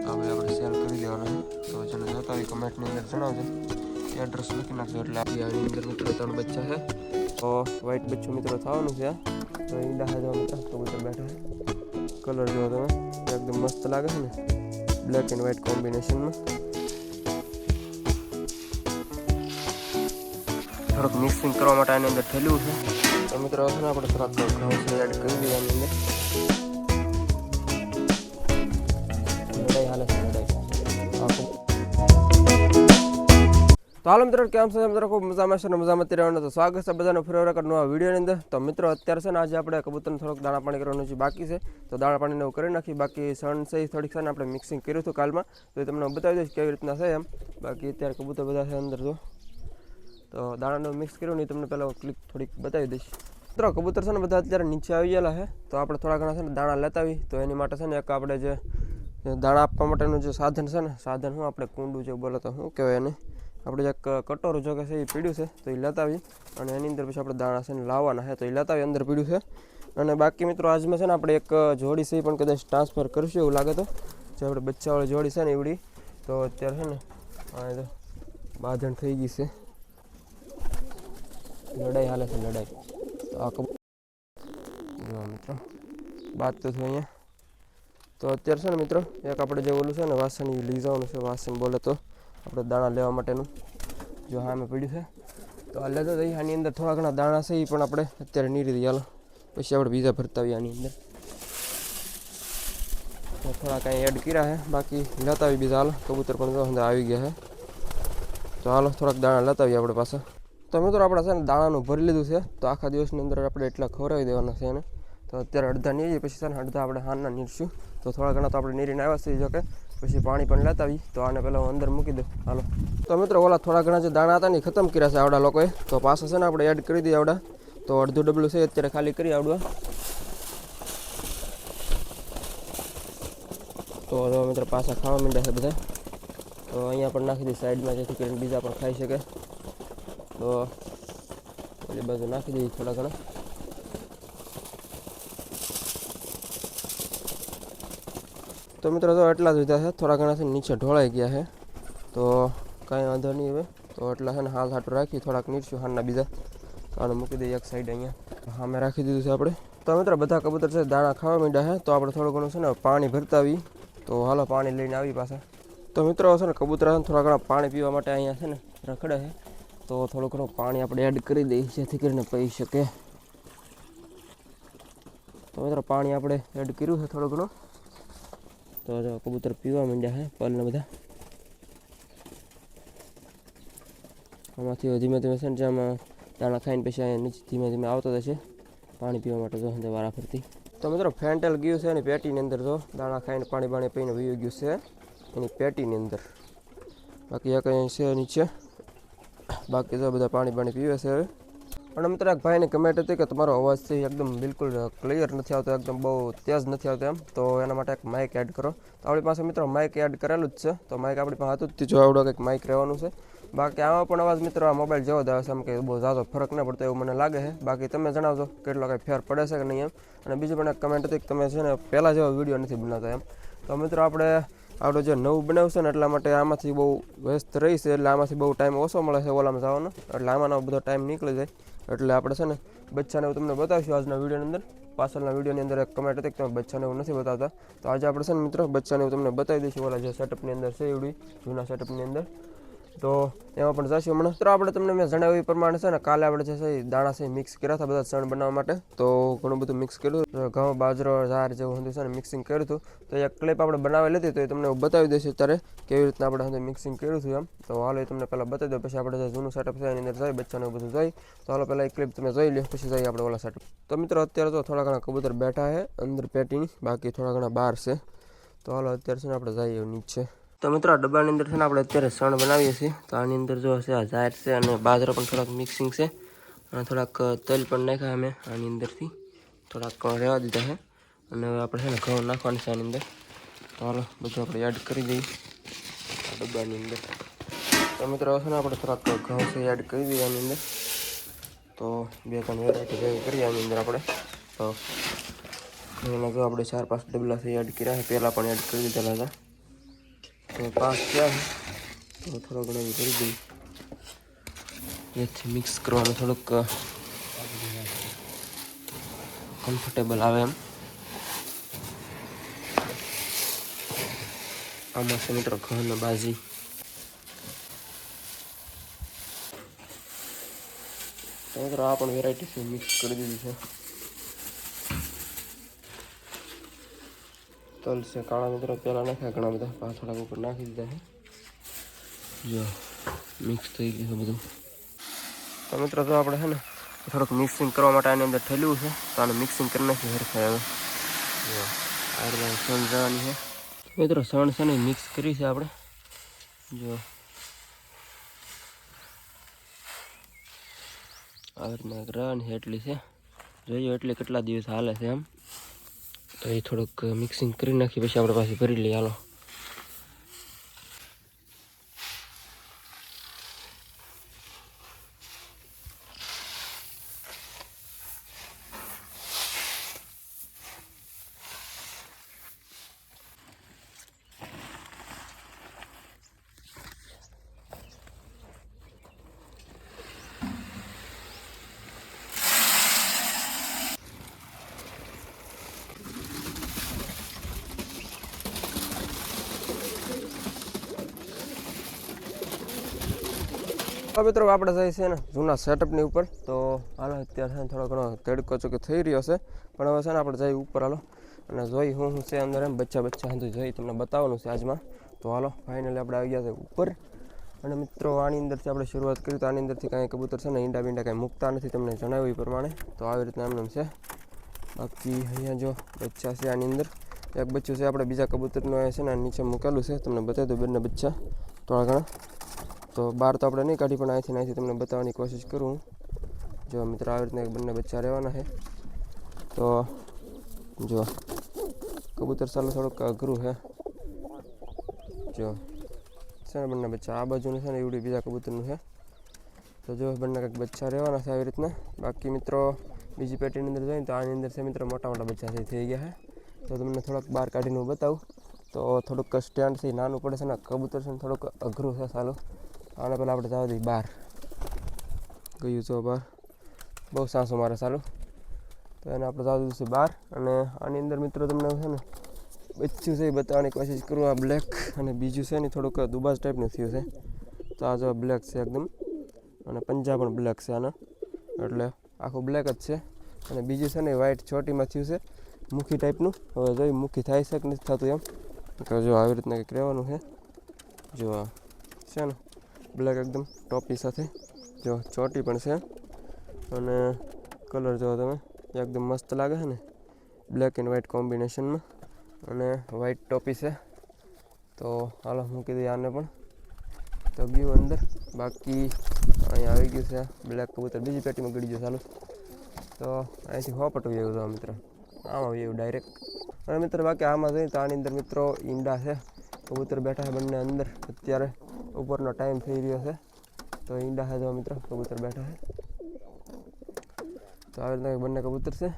તો આપણે સેલ કરી દેવાના છે. તો જેને જોતા હોય કમેન્ટની અંદર જણાવજો, એડ્રેસ લખી નાખજો. એટલે આની અંદર મિત્રો 3 બચ્ચા છે. તો વ્હાઈટ બચ્ચું મિત્રો થવાનું છે. તો ઈંડા જો મિત્રો કબૂતર બેઠા છે. કલર જો તમે એકદમ મસ્ત લાગે છે ને, બ્લેક એન્ડ વ્હાઈટ કોમ્બિનેશનમાં. થોડુંક મિક્સિંગ કરવા માટે આની અંદર થયેલું છે. તો મિત્રો છે ને આપણે થોડાક ઘઉં એડ કરી દઈએ આની અંદર. લડાઈ હાલે છે, લડાઈ. તો હાલો મિત્રો, કેમ છે મિત્રો? ખૂબ મજામાં છે ને મજામાં રહેવાનું. તો સ્વાગત છે બધાનો ફરી વખત નવા વિડીયોની અંદર. તો મિત્રો અત્યારે છે ને આજે આપણે કબૂતરને થોડુંક દાણા પાણી કરવાનું છે બાકી છે. તો દાણા પાણીને એવું કરી નાખી. બાકી સણ છે થોડીક છે ને આપણે મિક્સિંગ કર્યું હતું કાલમાં. તો એ તમને બતાવી દઈશ કેવી રીતના છે એમ. બાકી અત્યારે કબૂતર બધા છે અંદર જો. તો દાણાનું મિક્સ કર્યું ને તમને પહેલાં ક્લિક થોડીક બતાવી દઈશ. મિત્રો કબૂતર છે ને બધા અત્યારે નીચે આવી ગયેલા છે. તો આપણે થોડા ઘણા છે ને દાણા લેતા આવી. તો એની માટે છે ને એક આપણે જે દાણા આપવા માટેનું જે સાધન છે ને, સાધન શું આપણે કુંડું જે બોલો તો શું કહેવાય એને, આપણે જે કટોરું જો કે છે એ પીડ્યું છે. તો એ લેતા આવી અને એની અંદર પછી આપણે દાણા છે ને લાવવાના છે. તો એ લેતા આવી અંદર પીડ્યું છે. અને બાકી મિત્રો આજમાં છે ને આપણે એક જોડી છે પણ કદાચ ટ્રાન્સફર કરીશું એવું લાગે. તો જે આપણે બચ્ચાવાળી જોડી છે ને એવડી, તો અત્યારે છે ને આ તો બાંધણ થઈ ગઈ છે. લડાઈ હાલે છે, લડાઈ. તો આ મિત્રો બાદ તો થયું અહીંયા. તો અત્યારે છે ને મિત્રો એક આપણે જે ઓલું છે ને વાસણ એ લઈ જવાનું છે. વાસણ બોલે તો આપણે દાણા લેવા માટેનું જો હા મેં પડ્યું છે. તો આ લેતો જઈએ. આની અંદર થોડા ઘણા દાણા છે એ પણ આપણે અત્યારે નીરી દઈએ. હાલો પછી આપણે બીજા ભરતા આવીએ આની અંદર. તો થોડા કાંઈ એડ કર્યા છે, બાકી લેતા આવી બીજા. હાલો કબૂતર પણ જો અંદર આવી ગયા છે. તો હાલો થોડાક દાણા લેતા આવીએ આપણે પાછા. તો મિત્રો આપણે છે ને દાણાનું ભરી લીધું છે. તો આખા દિવસની અંદર આપણે એટલા ખવડાવી દેવાના છે એને. તો અત્યારે અડધા નીરીએ, પછી છે ને અડધા આપણે હારના નીરશું. તો થોડા ઘણા તો આપણે નીરીને આવ્યા છીએ જોકે. પછી પાણી પણ લેતા આવી. તો આને પહેલાં હું અંદર મૂકી દઉં. હાલો તો મિત્રો ઓલા થોડા ઘણા જે દાણા હતા ને ખતમ કર્યા છે આવડા લોકોએ. તો પાછા છે ને આપણે એડ કરી દઈએ આવડા. તો અડધું ડબલું છે અત્યારે ખાલી કરી આવડવા. તો મિત્રો પાછા ખાવા માંડ્યા છે બધા. તો અહીંયા પણ નાખી દઈએ સાઈડમાં, જેથી કરીને બીજા પણ ખાઈ શકે. તો ઓલી બાજુ નાખી દઈએ થોડા ઘણા. તો મિત્રો તો એટલા જ લીધા છે. થોડા ઘણા છે નીચે ઢોળાઈ ગયા છે. તો કાંઈ વાંધો નહીં હવે. તો એટલા છે ને હાલ હાટું રાખી થોડાક નીરશું હાલના બીજા. તો આને મૂકી દઈએ એક સાઈડ અહીંયા. હા મેં રાખી દીધું છે આપણે. તો મિત્રો બધા કબૂતર છે દાણા ખાવા માંડ્યા છે. તો આપણે થોડું ઘણું છે ને પાણી ભરતા આવી. તો હાલો પાણી લઈને આવી પાછા. તો મિત્રો છે ને કબૂતર છે ને થોડા ઘણા પાણી પીવા માટે અહીંયા છે ને રખડે છે. તો થોડું ઘણું પાણી આપણે એડ કરી દઈએ જેથી કરીને પી શકે. તો મિત્રો પાણી આપણે એડ કર્યું છે થોડું ઘણું. તો જો કબૂતર પીવા માંડ્યા છે પલને બધા. આમાંથી ધીમે ધીમે છે ને જેમાં દાણા ખાઈને પછી અહીંયા નીચે ધીમે ધીમે આવતો જશે પાણી પીવા માટે. જો અંદર વારા ફરતી. તો મિત્રો ફેન્ટેલ ગયું છે એની પેટીની અંદર. જો દાણા ખાઈને પાણી બાણી પીને વયું ગયું છે એની પેટીની અંદર. બાકી એક અહીં છે નીચે. બાકી તો બધા પાણી બાણી પીવે છે હવે. અને મિત્ર એક ભાઈની કમેન્ટ હતી કે તમારો અવાજ છે એકદમ બિલકુલ ક્લિયર નથી આવતો, એકદમ બહુ તેજ નથી આવતો એમ. તો એના માટે એક માઇક એડ કરો. તો આપણી પાસે મિત્રો માઇક એડ કરેલું જ છે. તો માઇક આપણી પાસે હતું જ, જો આવડો કંઈક માઇક રહેવાનું છે. બાકી આમાં પણ અવાજ મિત્રો આ મોબાઈલ જેવો જ આવે છે. એમ કે બહુ ઝાઝો ફરક ન પડતો એવું મને લાગે છે. બાકી તમે જણાવજો કેટલો કંઈ ફેર પડે છે કે નહીં એમ. અને બીજું પણ એક કમેન્ટ હતી કે તમે છે ને પહેલાં જેવો વિડીયો નથી બનાવતા એમ. તો મિત્રો આપણે આપણું જે નવું બનાવશે ને એટલા માટે આમાંથી બહુ વ્યસ્ત રહી છે. એટલે આમાંથી બહુ ટાઈમ ઓછો મળે છે ઓલામાં જવાનો. એટલે આમાંનો બધો ટાઈમ નીકળી જાય. એટલે આપણે છે ને બચ્ચાને એવું તમને બતાવીશું આજના વિડીયોની અંદર. પાછળના વિડીયોની અંદર એક કમેન્ટ હતી કે તમે બચ્ચાને એવું નથી બતાવતા. તો આજે આપણે છે ને મિત્રો બચ્ચાને એવું તમને બતાવી દઈશું ઓલા જે સેટઅપની અંદર છે એવડી જૂના સેટઅપની અંદર. તો એમાં પણ જઈશું હમણાં. તો આપણે તમને મેં જણાવ્યું એ પ્રમાણે છે ને કાલે આપણે જે છે દાણા છે મિક્સ કર્યા હતા બધા સણ બનાવવા માટે. તો ઘણું બધું મિક્સ કર્યું. ઘઉં બાજરો ઝાર જેવું હતું છે ને મિક્સિંગ કર્યું હતું. તો એક ક્લિપ આપણે બનાવેલી હતી. તો એ તમને બતાવી દઈશું અત્યારે કેવી રીતના આપણે મિક્સિંગ કર્યું હતું એમ. તો હાલો એ તમને પહેલાં બતાવી દો. પછી આપણે જે જૂનું સેટઅપ છે એની અંદર જઈ બચ્ચાને બધું જઈ. તો હાલો પહેલાં એક ક્લિપ તમે જોઈ લો પછી જઈએ આપણે ઓલા સેટઅપ. તો મિત્રો અત્યારે તો થોડા ઘણા કબૂતર બેઠા છે અંદર પેટીની, બાકી થોડા ઘણા બહાર છે. તો હાલો અત્યારે છે ને આપણે જઈએ નીચે. તો મિત્રો આ ડબ્બાની અંદર છે ને આપણે અત્યારે સણ બનાવીએ છીએ. તો આની અંદર જો છે આ ઝાર છે અને બાજરો પણ થોડાક મિક્સિંગ છે. અને થોડાક તેલ પણ નાખ્યા અમે આની અંદરથી, થોડાક રહેવા દીધા છે. અને હવે આપણે છે ને ઘઉં નાખવાની છે આની અંદર. તો હાલો બધું આપણે એડ કરી દઈએ આ ડબ્બાની અંદર. તો મિત્રો છે ને આપણે થોડાક ઘઉં છે એડ કરી દઈએ આની અંદર. તો 2-3 વેરાયટી ભેગી કરીએ આની અંદર આપણે. તો એમાં જો આપણે 4-5 ડબલા છે એડ કર્યા છે. પહેલાં પણ એડ કરી દીધેલા હતા. તો 5 થયા છે તો થોડો ઘણો કરી દઈએ એથી મિક્સ કરવાનું થોડુંક કમ્ફર્ટેબલ આવે એમ આમાં છે મિત્રો ઘઉંનો બાજી તો મિત્રો આ પણ વેરાયટી છે મિક્સ કરી દીધી છે તલ છે કાળા મિત્રો પહેલાં નાખ્યા ઘણા બધા પાછળ ઉપર નાખી દીધા છે જો મિક્સ થઈ ગયું છે બધું તો મિત્રો તો આપણે છે ને થોડુંક મિક્સિંગ કરવા માટે આની અંદર ઠેલ્યું છે તો આને મિક્સિંગ કરી નાખીએ હરખાય હવે જો આ રીતે સણ જવાની છે મિત્રો સણ છે ને મિક્સ કરી છે આપણે જો આવી રીતના રન એટલી છે જોઈએ એટલે કેટલા દિવસ હાલે છે એમ તો એ થોડુંક મિક્સિંગ કરી નાખી પછી આપણે પાછી ભરી લઈએ હાલો મિત્રો આપણે જઈએ છે ને જૂના સેટઅપની ઉપર તો હાલો અત્યારે છે ને થોડો ઘણો તડકો ચોકે થઈ રહ્યો છે પણ હવે છે ને આપણે જઈએ ઉપર હાલો અને જોઈ હું છે અંદર એમ બચ્ચા હતું જોઈ તમને બતાવવાનું છે આજમાં તો હાલો ફાઇનલી આપણે આવી ગયા છે ઉપર અને મિત્રો આની અંદરથી આપણે શરૂઆત કરી તો આની અંદરથી કાંઈ કબૂતર છે ને ઈંડા બીંડા કાંઈ મૂકતા નથી તમને જણાવ્યું એ પ્રમાણે તો આવી રીતના એમને છે બાકી અહીંયા જો બચ્ચા છે આની અંદર એક બચ્ચું છે આપણે બીજા કબૂતરનું છે ને નીચે મૂકેલું છે તમને બતાવી દો બંને બચ્ચા થોડા ઘણા તો બહાર તો આપણે નહીં કાઢી પણ અહીંથી તમને બતાવવાની કોશિશ કરું જો મિત્રો આવી રીતના બંને બચ્ચા રહેવાના છે તો જો કબૂતર ચાલો થોડુંક અઘરું છે જો છે ને બંને બચ્ચા આ બાજુનું છે ને એવડી બીજા કબૂતરનું છે તો જો બંને કંઈક બચ્ચા રહેવાના છે આવી રીતના બાકી મિત્રો બીજી પેટીની અંદર જોઈએ તો આની અંદર છે મિત્રો મોટા મોટા બચ્ચા થઈ ગયા છે તો તમને થોડોક બહાર કાઢીને હું બતાવું તો થોડુંક સ્ટેન્ડથી નાનું પડે છે ને કબૂતર છે ને થોડુંક અઘરું છે ચાલો આને પહેલાં આપણે જવા દઈએ બહાર ગયું છો બહાર બહુ સાંસો મારે ચાલુ તો એને આપણે જવા દીધું છે બહાર અને આની અંદર મિત્રો તમને છે ને બચ્ચું છે એ બતાવવાની કોશિશ કરું આ બ્લેક અને બીજું છે ને થોડુંક દુબાજ ટાઈપનું થયું છે તો આ જો બ્લેક છે એકદમ અને પંજા પણ બ્લેક છે આના એટલે આખું બ્લેક જ છે અને બીજું છે ને વ્હાઇટ ચોટીમાં થયું છે મુખી ટાઈપનું હવે જોઈ મુખી થાય છે કે નથી થતું એમ તો જો આવી રીતના કંઈક રહેવાનું છે જો આ છે ને બ્લેક એકદમ ટોપી સાથે જો ચોટી પણ છે અને કલર જો તમે એકદમ મસ્ત લાગે છે ને બ્લેક એન્ડ વ્હાઇટ કોમ્બિનેશનમાં અને વ્હાઇટ ટોપી છે તો હાલો મૂકી દઈએ આને પણ તો ગયું અંદર બાકી અહીંયા આવી ગયું છે બ્લેક કબૂતર બીજી પેટીમાં ગળી ગયું ચાલુ તો અહીંથી હોપટું એવું જો મિત્ર આમાં એવું ડાયરેક્ટ અને મિત્ર બાકી આમાં જોઈએ તો આની અંદર મિત્રો ઈંડા છે કબૂતર બેઠા છે બંને અંદર અત્યારે ઉપરનો ટાઈમ થઈ રહ્યો છે તો ઈંડા છે જો મિત્રો કબૂતર બેઠા છે તો આવી રીતના બંને કબૂતર છે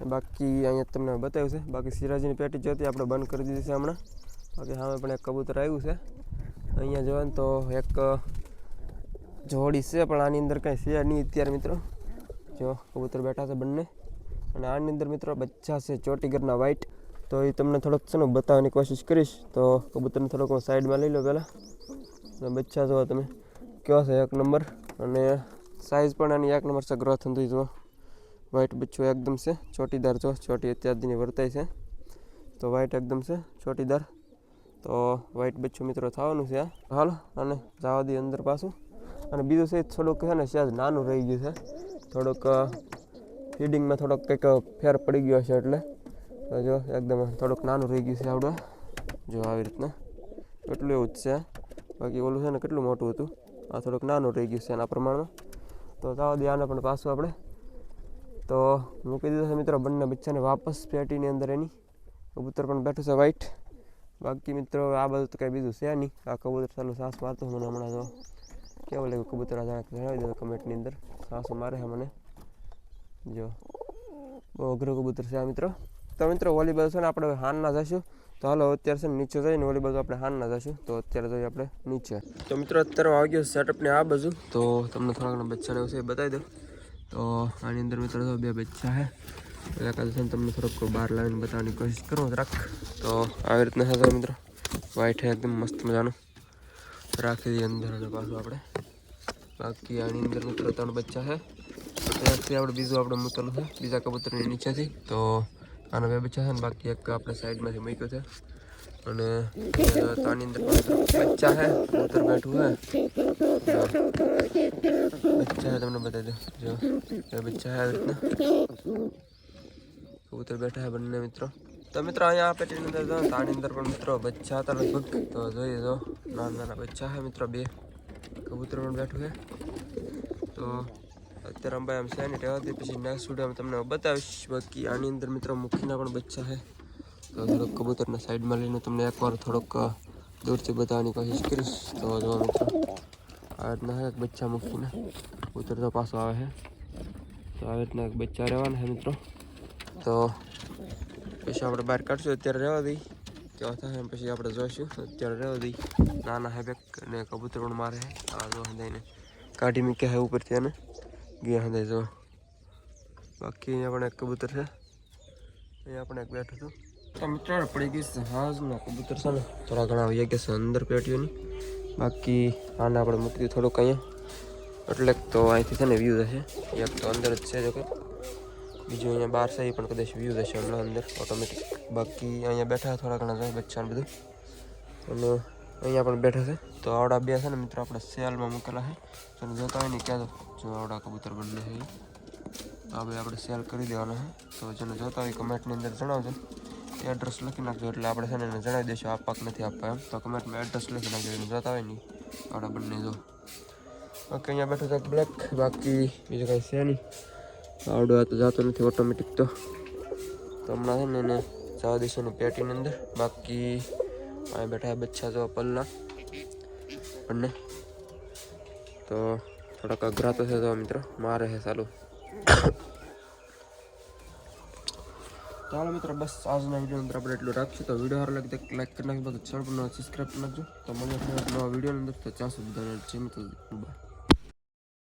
બાકી અહીંયા તમને બતાવ્યું છે બાકી સિરાજીની પેટી જોતી આપણે બંધ કરી દીધી છે હમણાં બાકી સામે પણ એક કબૂતર આવ્યું છે અહીંયા જોવાનું તો એક જોડી છે પણ આની અંદર કાંઈ છે નહીં અત્યારે મિત્રો જો કબૂતર બેઠા છે બંને અને આની અંદર મિત્રો બચ્ચા છે ચોટીગરના વ્હાઇટ તો એ તમને થોડોક છે ને બતાવવાની કોશિશ કરીશ તો કબૂતરને થોડોક હું સાઈડમાં લઈ લો પહેલાં બચ્ચા જોવા તમે કયો છે એક નંબર અને સાઇઝ પણ આની એક નંબર છે ગ્રોથ થતી જુઓ વ્હાઇટ બચ્ચું એકદમ છે ચોટીદાર જો ચોટી અત્યારથી વર્તાય છે તો વ્હાઇટ એકદમ છે ચોટીદાર તો વ્હાઇટ બચ્ચું મિત્રો થવાનું છે હાલો અને જવા દઈએ અંદર પાછું અને બીજું છે થોડુંક છે ને સહેજ નાનું રહી ગયું છે થોડુંક ફીડિંગમાં થોડોક કંઈક ફેર પડી ગયો છે એટલે તો જો એકદમ થોડુંક નાનું રહી ગયું છે આવડે જો આવી રીતના એટલું એવું જ છે બાકી ઓલું છે ને કેટલું મોટું હતું આ થોડુંક નાનું રહી ગયું છે એના પ્રમાણમાં તો જવા દઈએ આને પણ પાછું આપણે તો મૂકી દીધું છે મિત્રો બંને બચ્ચાને વાપસ પેટીની અંદર એની કબૂતર પણ બેઠું છે વ્હાઇટ બાકી મિત્રો આ બધું તો કંઈ બીજું છે નહીં આ કબૂતર ચાલુ સાસ મારતું મને હમણાં જો કેવું લાગ્યું કબૂતર આ જણાવી દો કમેન્ટની અંદર સાસો મારે છે મને જો બહુ અઘરું કબૂતર છે આ મિત્રો તો મિત્રો વોલીબોલ છે ને આપણે હાનના જઈશું તો હાલો અત્યારે છે ને નીચે જઈને ઓલી બાજુ આપણે હારના જશું તો અત્યારે જઈએ આપણે નીચે તો મિત્રો અત્યારે આવી ગયો સેટઅપને આ બાજુ તો તમને થોડા ઘણા બચ્ચાને વિશે બતાવી દઉં તો આની અંદર મિત્રો બે બચ્ચા છે એકાદ છે ને તમને થોડોક બહાર લાવીને બતાવવાની કોશિશ કરું રાખ તો આવી રીતના છે મિત્રો વ્હાઈટ છે એકદમ મસ્ત મજાનું રાખી દઈએ અંદર અને પાછું આપણે બાકી આની અંદર મિત્રો 3 બચ્ચા છે ત્યારથી આપણે બીજું આપણે મૂકેલું છે બીજા કબૂતરની નીચેથી તો આના 2 બચ્ચા છે ને બાકી એક આપણે સાઈડમાંથી મૂક્યો છે અને આની અંદર બચ્ચા છે કબૂતર બેઠું છે બચ્ચા છે તમને બતાવી દઉં જો એ બચ્ચા છે આવી રીતના કબૂતર બેઠા છે બંને મિત્રો તો મિત્રો અહીંયા પેટીની અંદર જો તો આની અંદર પણ મિત્રો બચ્ચા હતા લગભગ તો જોઈએ જો નાના બચ્ચા છે મિત્રો 2 કબૂતર પણ બેઠું છે તો અત્યારે અંબાઈ આમ છે ને રહેવાથી પછી નેક્સ્ટ વિડીયોમાં તમને બતાવીશ બાકી આની અંદર મિત્રો મુખીના પણ બચ્ચા છે તો થોડોક કબૂતરના સાઈડમાં લઈને તમને એકવાર થોડોક દૂરથી બતાવવાની કોશિશ કરીશ તો જો મિત્રો આ રીતના એક બચ્ચા મૂકીને કબૂતર તો પાછો આવે છે તો આવી રીતના એક બચ્ચા રહેવાના છે મિત્રો તો પછી આપણે બહાર કાઢશું અત્યારે રહેવા દઈ કેવા થાય પછી આપણે જોઈશું અત્યારે રહેવા દઈ નાના હે બેક અને કબૂતર પણ મારે આ જો હંધાઈને કાઢી મૂક્યા છે ઉપરથી અને ગયા હંધાઈ જો બાકી અહીંયા પણ એક કબૂતર છે અહીંયા પણ એક બેઠું હતું તો મિત્રો પડી ગઈ છે હાજના કબૂતર છે ને થોડા ઘણા આવી ગયા છે અંદર પેટીઓની બાકી આને આપણે મૂકી દીધું થોડુંક અહીંયા એટલે તો અહીંથી છે ને વ્યૂ થશે એક તો અંદર જ છે જો કે બીજું અહીંયા બહાર છે એ પણ કદાચ વ્યૂ થશે હમણાં અંદર ઓટોમેટિક બાકી અહીંયા બેઠા થોડા ઘણા જાય બચ્ચાને બધું અને અહીંયા પણ બેઠા છે તો આવડા 2 છે ને મિત્રો આપણે સેલમાં મૂકેલા છે તો જોતા હોય ને ક્યાં જો આવડા કબૂતર બંને છે તો હવે આપણે સેલ કરી દેવાના છે તો જેને જોતા હોય કમેન્ટની અંદર જણાવજો એડ્રેસ લખી નાખજો એટલે આપણે છે ને એને જણાવી દઈશું આપવા કે નથી આપવા એમ તો કમેન્ટમાં એડ્રેસ લખી નાખજો એને જોતા હોય ને આવડા બંને જો ઓકે અહીંયા બેઠો છે બ્લેક બાકી બીજું કાંઈ છે નહીં આવડો આ તો જતો નથી ઓટોમેટિક તો હમણાં છે ને એને જવા દઈશું ને પેટીની અંદર બાકી અહીં બેઠા બચ્ચા જો પલના બંને તો થોડાક અઘરા તો છે તો મિત્રો મારે છે ચાલુ ચાલો મિત્રો બસ આજના વિડીયો અંદર આપણે એટલું રાખશું તો વિડીયો સારો લાગે તો લાઈક કરી નાખજો બાકી ચેનલ પર સબસ્ક્રાઈબ કરી નાખજો તો મળીએ નવા વિડીયો અંદર તો ત્યાં સુધી બધાને જય માતાજી બાય